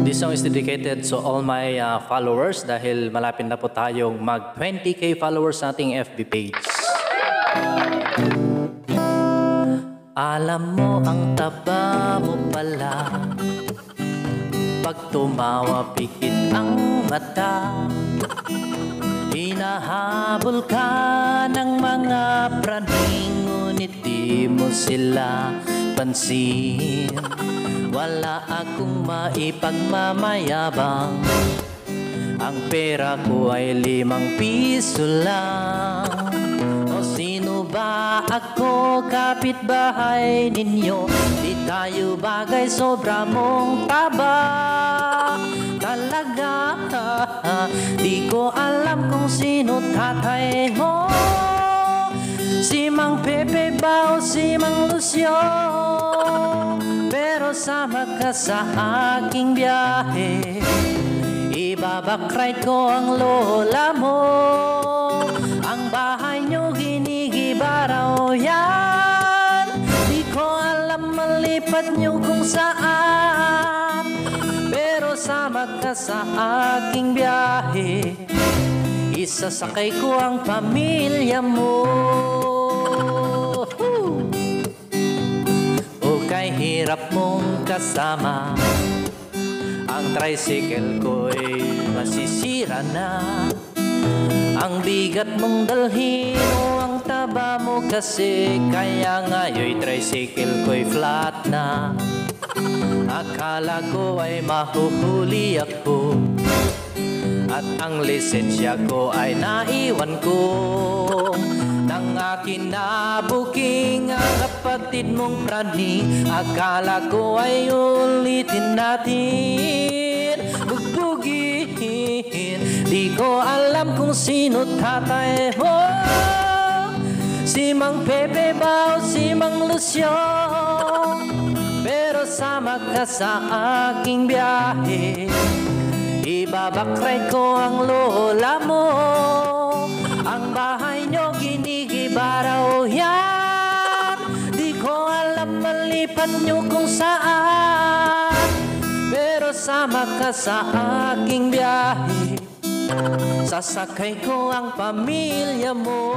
This song is dedicated to all my followers dahil malapit na po tayong mag 20k followers sa ating FB page. Alam mo ang taba mo pala, pag tumawa pikit ang mata, hinahabol ka ng mga praning, ngunit di mo sila pansin. Wala akong maipagmamayabang, ang pera ko ay 5 piso lang. O sino ba ako, kapitbahay ninyo? Di tayo bagay, sobra mong taba. Talaga, di ko alam kung sino tatay mo. Si Mang Pepe ba o si Mang Lucio? Pero sama ka sa aking biyahe, ibabakride ko ang lola mo. Ang bahay nyo ginigiba raw yan, di ko alam malipat nyo kung saan. Pero sama ka sa aking biyahe, isasakay ko ang pamilya mo. Kay hirap mong kasama, ang tricycle ko'y masisira na. Ang bigat mong dalhin o ang taba mo kasi, kaya ngayon'y tricycle ko'y flat na. Akala ko ay mahuhuli ako, at ang lisensya ko ay naiwan ko. Nang akin nabuking ang kapatid mong prani, akala ko ay ulitin natin. Bugbugin, di ko alam kung sino tatay mo. Si Mang Pepe ba o si Mang Lucio? Pero sama ka sa aking biyahe, ibabakride ko ang lola mo. Ang bahay nyo ginigiba raw yan, di ko alam malipat nyo kung saan. Pero sama ka sa aking biyahe, sasakay ko ang pamilya mo.